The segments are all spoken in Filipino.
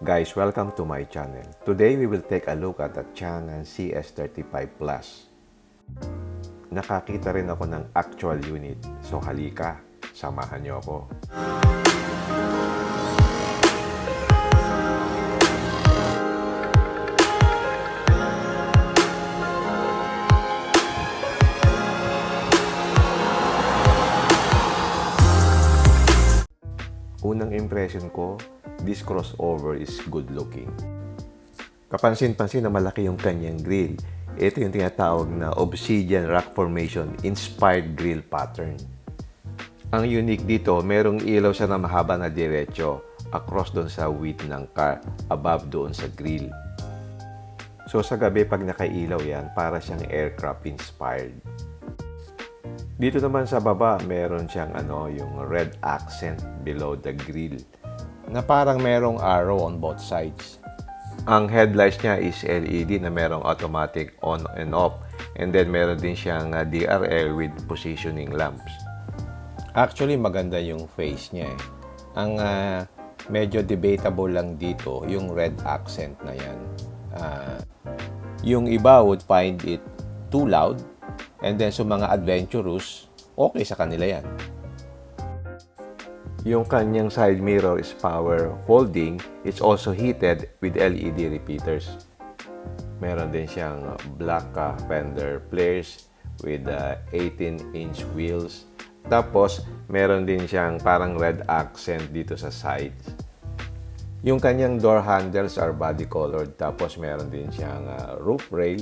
Guys, welcome to my channel. Today we will take a look at the Changan CS35 Plus. Nakakita rin ako ng actual unit, so halika, samahan niyo ako. Unang impression ko, this crossover is good looking. Kapansin-pansin na malaki yung kanyang grill. Ito yung tinatawag na Obsidian Rock Formation inspired grill pattern. Ang unique dito, merong ilaw siya na mahaba na diretso across doon sa width ng car, above doon sa grill. So sa gabi pag nakailaw yan, para siyang aircraft inspired. Dito naman sa baba, meron siyang yung red accent below the grill na parang merong arrow on both sides. Ang headlights niya is LED na merong automatic on and off. And then meron din siyang DRL with positioning lamps. Actually, maganda yung face niya eh. Ang medyo debatable lang dito, yung red accent na yan. Yung iba would find it too loud. And then sa mga adventurous, okay sa kanila yan. Yung kanyang side mirror is power folding. It's also heated with LED repeaters. Meron din siyang black fender flares with 18-inch wheels. Tapos, meron din siyang parang red accent dito sa sides. Yung kanyang door handles are body colored. Tapos, meron din siyang roof rail.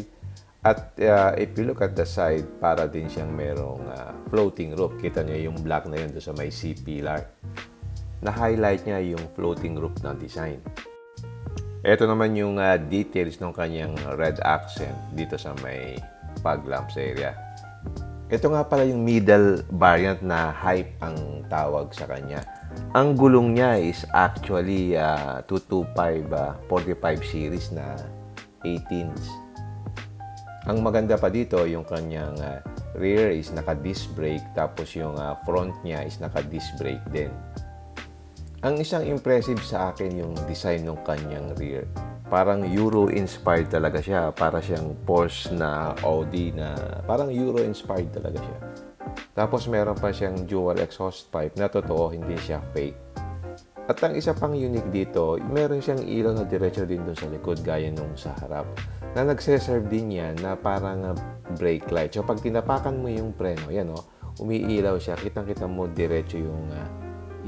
At if you look at the side, para din siyang merong floating roof. Kita niyo yung black na yun doon sa may C-pillar. Na-highlight niya yung floating roof na design. Ito naman yung details ng kanyang red accent dito sa may fog lamps area. Ito nga pala yung middle variant na hype ang tawag sa kanya. Ang gulong niya is actually 225 45 series na 18s. Ang maganda pa dito, yung kanyang rear is naka-disc brake, tapos yung front niya is naka-disc brake din. Ang isang impressive sa akin yung design ng kanyang rear. Parang Euro-inspired talaga siya. Para siyang Porsche na Audi na parang Euro-inspired talaga siya. Tapos meron pa siyang dual exhaust pipe na totoo, hindi siya fake. At ang isa pang unique dito, meron siyang ilaw na diretso din doon sa likod gaya nung sa harap. Na nagse-serve din yan na parang brake light. So pag tinapakan mo yung preno, yan umiilaw siya. Kitang-kita mo diretso yung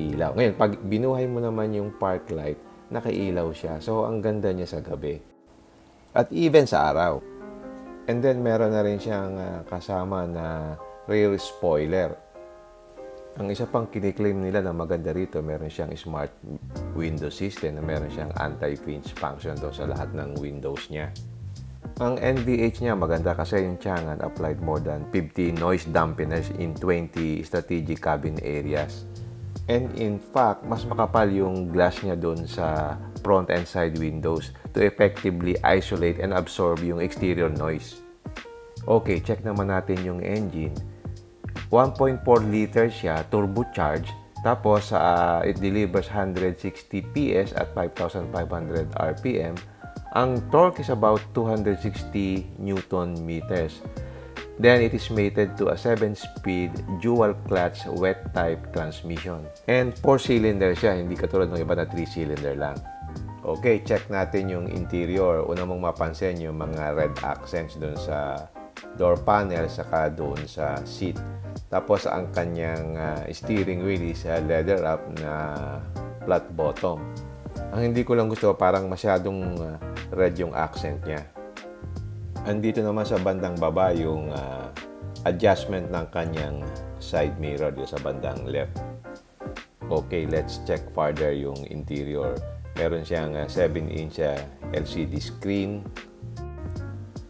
ilaw. Ngayon, pag binuhay mo naman yung park light, nakailaw siya. So ang ganda niya sa gabi. At even sa araw. And then meron na rin siyang kasama na rear spoiler. Ang isa pang kiniklaim nila na maganda rito, meron siyang smart window system na meron siyang anti-pinch function doon sa lahat ng windows niya. Ang NVH niya maganda kasi yung Changan applied more than 50 noise dampeners in 20 strategic cabin areas. And in fact, mas makapal yung glass niya doon sa front and side windows to effectively isolate and absorb yung exterior noise. Okay, check naman natin yung engine. 1.4 liter siya, turbocharged. Tapos, it delivers 160 PS at 5,500 RPM. Ang torque is about 260 Newton meters. Then, it is mated to a 7-speed dual-clutch wet-type transmission. And 4-cylinder siya, hindi katulad ng iba na 3-cylinder lang. Okay, check natin yung interior. Una mong mapansin yung mga red accents doon sa door panel, saka doon sa seat. Tapos ang kanyang steering wheel is leather wrap na flat bottom. Ang hindi ko lang gusto, parang masyadong red yung accent niya. Andito naman sa bandang baba yung adjustment ng kanyang side mirror dito sa bandang left. Okay, let's check further yung interior. Meron siyang 7-inch LCD screen.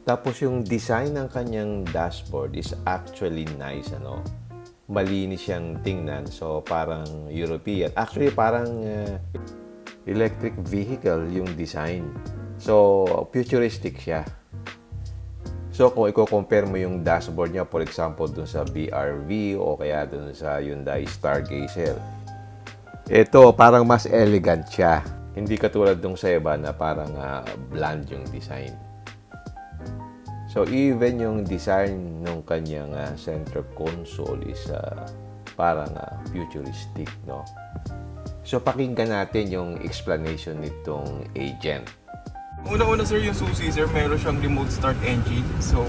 Tapos yung design ng kanyang dashboard is actually nice, malinis siyang tingnan. So parang European. Actually parang electric vehicle yung design. So futuristic siya. So kung i-compare mo yung dashboard niya, for example, dun sa BRV o kaya dun sa Hyundai Stargazer, ito parang mas elegant siya. Hindi katulad nung sa iba na parang bland yung design. So even yung design ng kanyang center console is parang futuristic, no? So pakinggan natin yung explanation nitong agent. Una-una sir, yung susi sir, meron siyang remote start engine. So,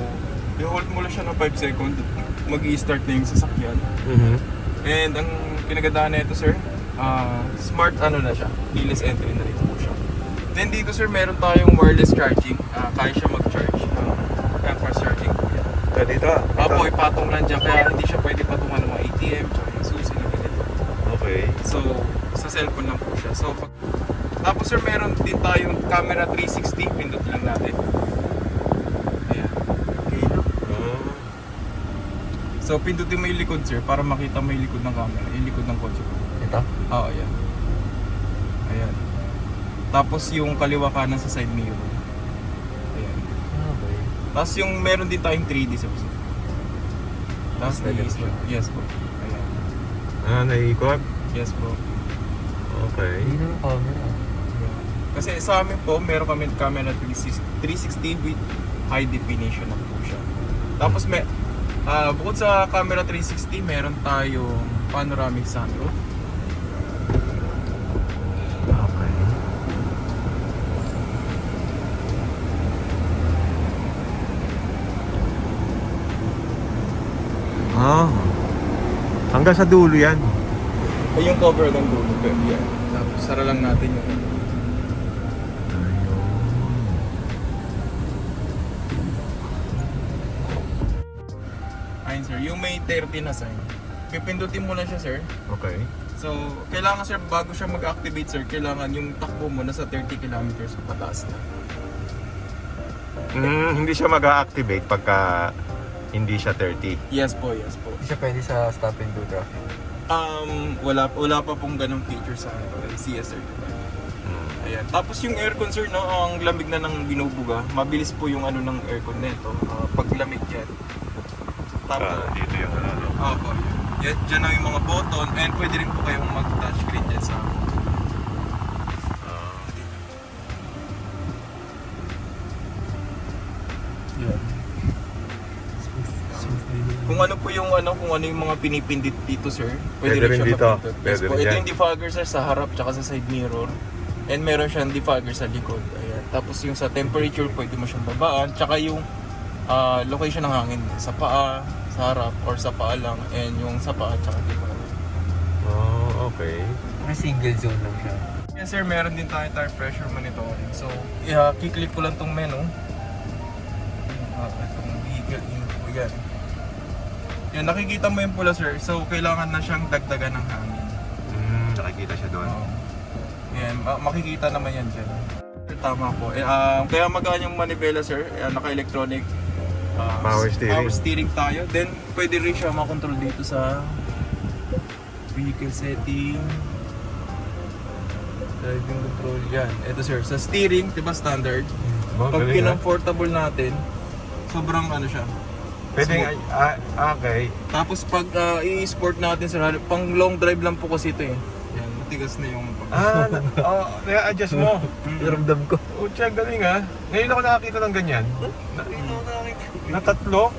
i-hold mo lang siya ng 5 seconds, mag-i-start na yung sasakyan. And ang pinagandaan na ito sir, smart ano na siya, keyless entry na rin po siya. Then dito sir, meron tayong wireless charging. Kaya siya mag-charge. Kaya fast charging po yan. So dito? Apo, ipatong lang dyan, kaya hindi siya pwede patungan ng mga ATM, tsaka yung susi na ganito. Okay. So, sa cellphone lang po siya. So, tapos sir, meron din tayong camera 360. Pindot lang natin. Ayan. Okay. So, pindutin mo yung likod sir para makita mo yung likod ng camera. Yung likod ng kotse ko. Ito? Oo, ayan. Ayan. Tapos yung kaliwa kanan sa side mirror. Ayan. Okay. Tapos yung meron din tayong 3D sir. Tapos Pwede yes po. siya. Yes po. Ayan. Naiikot? Yes po. Okay. Hindi na camera. Kasi sa amin po, meron kami camera 360 with high definition na po siya. Tapos bukod sa camera 360, meron tayong panoramic sunroof. Okay. Hanggang sa dulo yan. Ay, yung cover ng dulo. Yan. Tapos sara lang natin yung ayun sir, yung may 30 na sign. Pipindutin mo lang siya sir. Okay. So, kailangan sir, bago siya mag-activate sir, kailangan yung takbo mo nasa 30 kilometers pataas na. Hindi siya mag-a-activate pagka hindi siya 30. Yes po, yes po. Hindi siya pwede sa stop and go traffic. Wala pa pong ganong feature sa CS35. Ayan. Tapos yung aircon sir, no, ang lamig na ng binubuga, mabilis po yung ano ng aircon nito. Pag lamig yan. Tapos, Dito yung ano. po, yan, dyan na yung mga button and pwede rin po kayong mag-touchscreen dyan sa yan. Kung ano yung mga pinipindit dito sir, Pwede rin rin siya dito. mapindot. Yes Pwede po, rin ito yan. yung defogger sir sa harap tsaka sa side mirror. And meron siyang defogger sa likod. Ayan. Tapos yung sa temperature, pwede mo siyang babaan. Tsaka yung location ng hangin sa paa, sa harap, or sa paa lang. And yung sa paa, tsaka dito. Oh, okay. Mga single zone lang siya. Yes sir, meron din tayo tire pressure monitoring. So, kiklik ko lang tong menu. Itong vehicle info, yan. Yan, nakikita mo yung pula sir. So, kailangan na siyang dagdagan ng hangin. Nakikita siya doon. Yan, makikita naman yan dyan. Tama po. Kaya magaan yung manibela sir, naka-electronic Power steering. tayo. Then, pwede rin siya makontrol dito sa vehicle setting. Driving control, yan. Ito sir, sa steering, diba standard? Pag kinomfortable natin, sobrang ano siya. Pwede, smooth. okay. Tapos pag i-sport natin sir, pang long drive lang po kasi ito eh. Yan, matigas na yung Na-adjust mo. Ramdam ko. Utsa, galing ha. Ngayon ako nakakita ng ganyan. Na tatlo.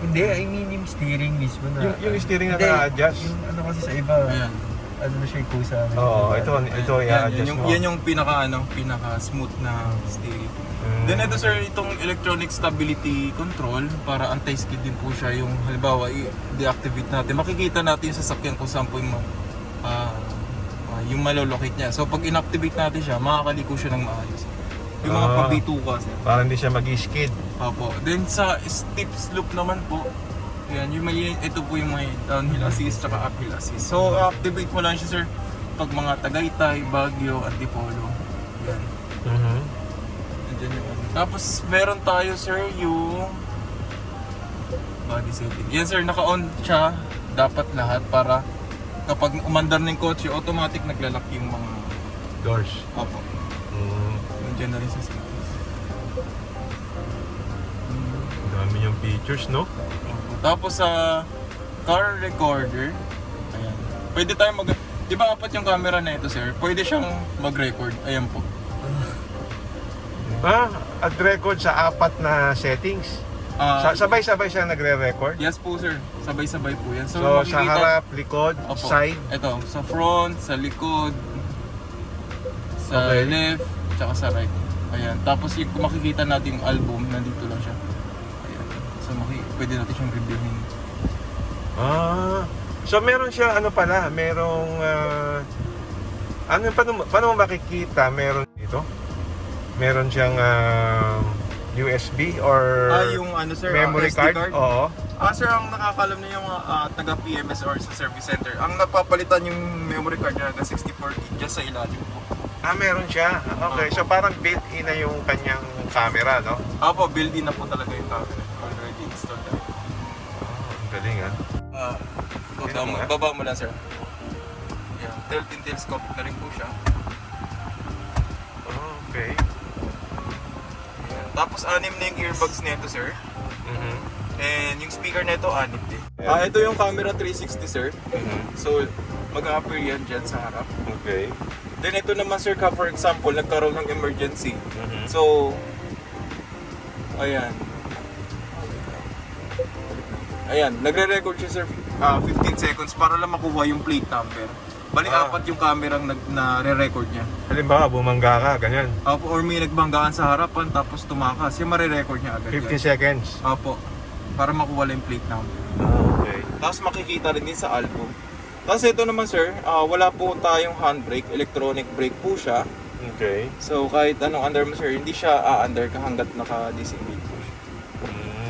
Hindi, I mean yung steering mismo na. Yung steering na Hindi, na-adjust. Yung ano kasi sa iba, Ayan. ano na siya yung kusa. Oo, ito i-adjust mo. Yan yung pinaka smooth na steering. Then ito sir, itong electronic stability control para anti-skid din po siya. Yung halimbawa i-deactivate natin, makikita natin sa sasakyan kung saan po yung malolocate niya. So pag inactivate natin siya, makakaliko siya ng maayos. Yung mga pa-B2 kasi. Para hindi siya mag-skid. Opo. Then sa steep slope naman po, yan, ito po yung may downhill assist tsaka uphill assist. So activate mo lang siya sir pag mga Tagaytay, Baguio, Antipolo. Yan. Nandiyan yung ano. Tapos meron tayo sir yung body setting. Yan sir, naka-on siya dapat lahat para kapag umandar ng kotse, automatic naglalak yung mga Doors. opo. Nandiyan na rin sa settings. Dami yung features, no? Tapos sa car recorder, ayan. Pwede tayo Di ba apat yung camera na ito, sir? Pwede siyang mag-record. Ayan po. At record sa 4 na settings. Ah, Sabay-sabay siya nagre-record. yes po, sir. Sabay-sabay po yan. So, sa harap, likod, Opo. side. Ito, sa front, sa likod, sa Okay. left, tsaka sa right. Ayan. Tapos yung kung makikita natin yung album, nandito lang siya. Ayan. So pwede natin siyang reviewin. So meron siya ano pala, merong paano mo makikita meron dito? Meron siyang USB or Yung ano, sir, memory SD card? Oo. Sir, ang nakakalam na yung mga taga PMS or sa service center, ang napapalitan yung memory card niya hanggang 64 gig dyan sa ilalim po. Meron siya. Okay, so parang built-in na yung kanyang camera, no? Apo, built-in na po talaga yung camera. Already installed na. Ang galing, Baba mo lang, sir. Yeah, tilt-in telescopic na rin po siya. Okay. Ayan. Tapos 6 na yung earbuds nito, sir. Mhm. And yung speaker nito, 6 din. Ito yung camera 360, sir. So, mag-appear yan dyan sa harap. Okay. Then ito naman, sir, for example, nagkaroon ng emergency. Mhm. So, ayan. Ayan, nagre-record siya, sir, 15 seconds para lang makuha yung plate number. Bali, 4 yung camera na-re-record niya. Halimbawa, bumangga ka, ganyan. Apo, or may nagbanggaan sa harapan tapos tumakas, yung mare-record niya agad 15 yan. seconds. Apo, para makuha lang yung plate number. Okay. Tapos makikita rin din sa album. Tapos ito naman, sir, wala po tayong handbrake, electronic brake po siya. Okay. So kahit anong under mo, sir, hindi siya aandar ka hanggat naka-disengage po siya.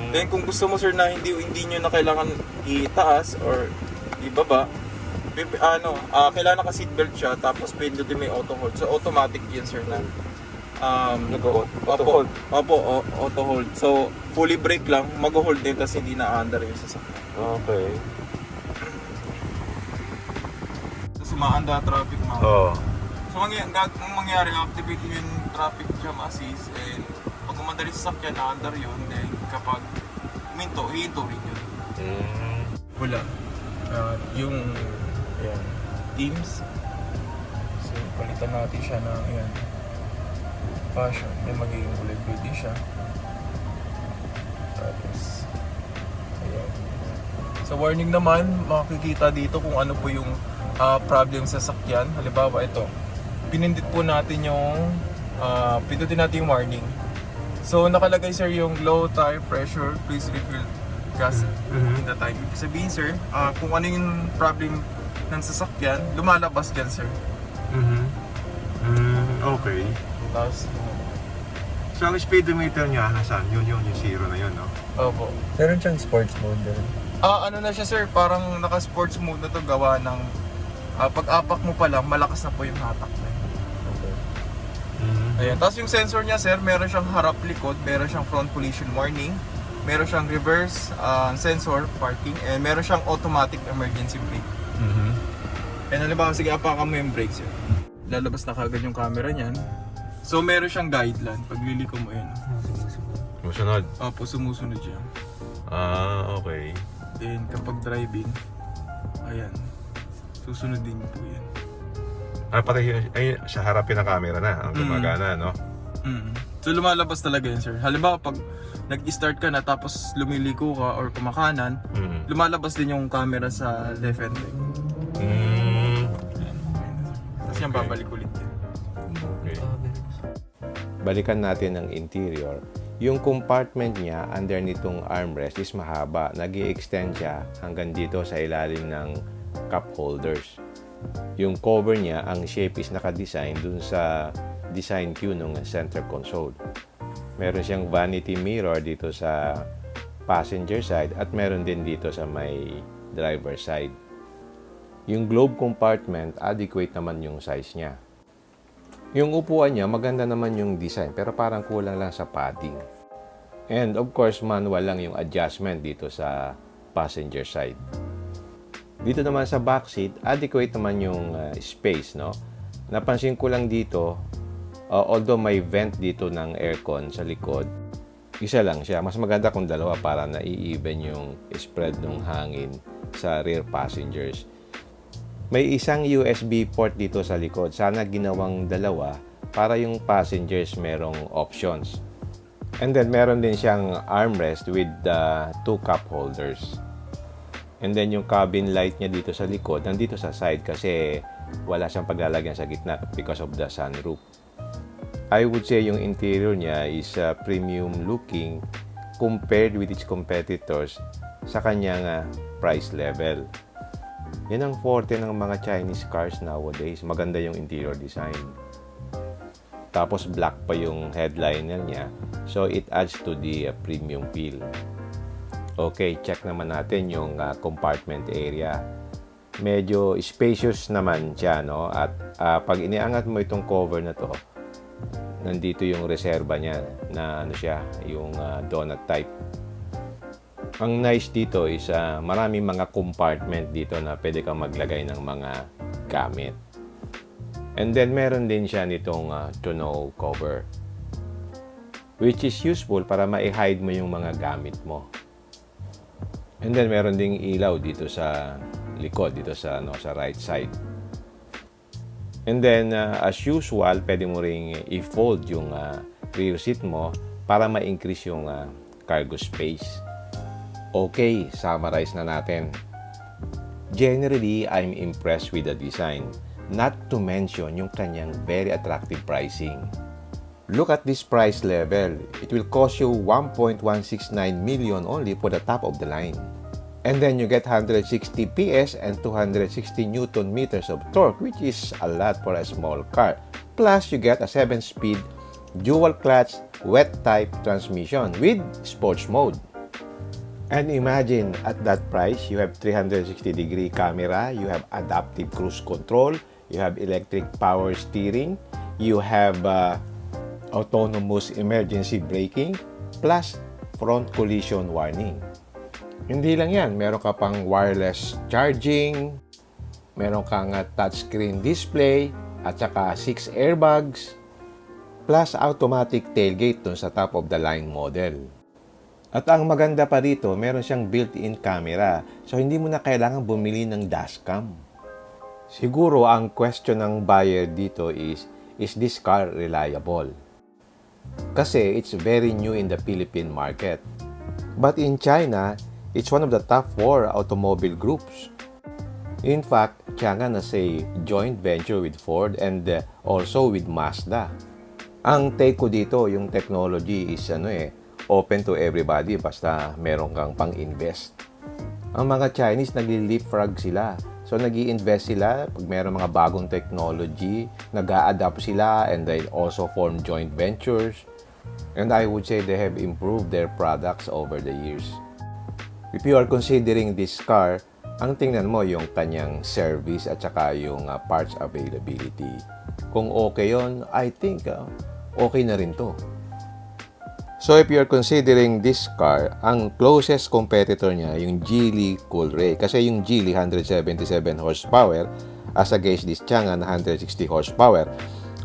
Then kung gusto mo, sir, na hindi nyo na kailangan itaas or ibaba, kailangan naka-seatbelt siya tapos pindutin mo yung auto hold. So automatic yan, sir, na Auto hold. Opo, auto hold. So fully brake lang, mag-hold din tapos hindi na under yung sasakyan. Okay. So sumaanda traffic mount. Oh. So ang mangyari, activate mo yung traffic jam assist and pag umadali sa sasakyan, na-under yun. Then kapag huminto, hihinto rin yun. Wala. Yung ayan, Teams. So palitan natin siya na ayan, fashion. Then magiging kulay blue din siya. Tapos ayan. Sa warning naman, makikita dito kung ano po yung problem sa sasakyan. Halimbawa ito, pinindit po natin yung pindutin natin yung warning. So nakalagay, sir, yung low tire pressure, please refill gas in the time. Ibig sabihin, sir, kung ano yung problem ng sasakyan, lumalabas dyan, sir. Okay. Tapos, So ang speedometer niya, nasaan? Yun, yung zero na yun, no? opo. Meron siyang sports mode din. Ano na siya, sir, parang naka-sports mode na to, gawa ng pag-apak mo pa lang, malakas na po yung hatak na yun. Okay. Ayan. Tapos yung sensor niya, sir, meron siyang harap-likod, meron siyang front collision warning, meron siyang reverse sensor parking, and meron siyang automatic emergency brake. And halimbawa, sige, apakan mo yung brake, sir. Lalabas na kagad yung camera niyan. So meron siyang guideline, pag liliko mo yun. Musunod. Opo, sumusunod siya. Okay. Then kapag driving, ayan, susunod din po yan. Pati sa harapin ng camera na, ang gumagana, no? So lumalabas talaga yun, sir. Halimbawa, pag nag-start ka na tapos lumiliko ka or kumakanan, lumalabas din yung camera sa left and right. Tapos yan, babalik ulit yan. Okay. Balikan natin ang interior. Yung compartment niya under nitong armrest is mahaba. Nag-i-extend siya hanggang dito sa ilalim ng cup holders. Yung cover niya, ang shape is naka-design dun sa design cue ng center console. Meron siyang vanity mirror dito sa passenger side at meron din dito sa may driver side. Yung globe compartment, adequate naman yung size niya. Yung upuan niya, maganda naman yung design pero parang kulang lang sa padding. And of course, manual lang yung adjustment dito sa passenger side. Dito naman sa back seat, adequate naman yung space, no? Napansin ko lang dito, although may vent dito ng aircon sa likod, isa lang siya. Mas maganda kung dalawa para nai-even yung spread ng hangin sa rear passengers. May isang USB port dito sa likod. Sana ginawang dalawa para yung passengers merong options. And then meron din siyang armrest with the 2 cup holders. And then yung cabin light niya dito sa likod, nandito sa side kasi wala siyang paglalagyan sa gitna because of the sunroof. I would say yung interior niya is premium looking compared with its competitors sa kanyang price level. Yan ang forte ng mga Chinese cars nowadays. Maganda yung interior design. Tapos black pa yung headliner niya. So it adds to the premium feel. Okay, check naman natin yung compartment area. Medyo spacious naman siya, no? At pag iniangat mo itong cover na to, nandito yung reserva niya na ano siya, yung donut type. Ang nice dito is maraming mga compartment dito na pwede kang maglagay ng mga gamit. And then meron din siya nitong tonneau cover, which is useful para ma-hide mo yung mga gamit mo. And then meron ding ilaw dito sa likod, dito sa sa right side. And then as usual, pwede mo ring i-fold yung rear seat mo para ma-increase yung cargo space. Okay, summarize na natin. Generally, I'm impressed with the design, not to mention yung kanyang very attractive pricing. Look at this price level. It will cost you 1.169 million only for the top of the line. And then you get 160 PS and 260 Newton meters of torque, which is a lot for a small car. Plus, you get a 7-speed dual clutch wet type transmission with sports mode. And imagine, at that price, you have 360-degree camera, you have adaptive cruise control, you have electric power steering, you have autonomous emergency braking, plus front collision warning. Hindi lang yan, meron ka pang wireless charging, meron kang touchscreen display, at saka 6 airbags, plus automatic tailgate dun sa top of the line model. At ang maganda pa rito, meron siyang built-in camera. So, hindi mo na kailangan bumili ng dashcam. Siguro, ang question ng buyer dito is this car reliable? Kasi, it's very new in the Philippine market. But in China, it's one of the top 4 automobile groups. In fact, Changan has a joint venture with Ford and also with Mazda. Ang take ko dito, yung technology is open to everybody basta meron kang pang-invest. Ang mga Chinese nagli-leapfrog sila. So nag-i-invest sila pag meron mga bagong technology, nag-a-adapt sila and they also form joint ventures. And I would say they have improved their products over the years. If you are considering this car, ang tingnan mo yung kanyang service at saka yung parts availability. Kung okay yon, I think okay na rin to. So if you're considering this car, ang closest competitor niya yung Geely Coolray. Kasi yung Geely 177 horsepower as against this Changan 160 horsepower.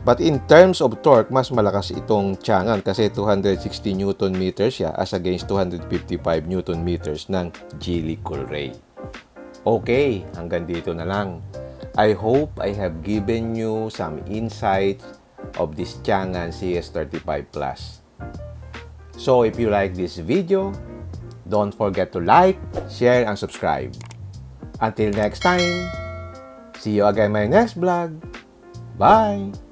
But in terms of torque, mas malakas itong Changan kasi 260 Newton meters siya as against 255 Newton meters ng Geely Coolray. Okay, hanggang dito na lang. I hope I have given you some insights of this Changan CS35 Plus. So if you like this video, don't forget to like, share, and subscribe. Until next time, see you again in my next vlog. Bye!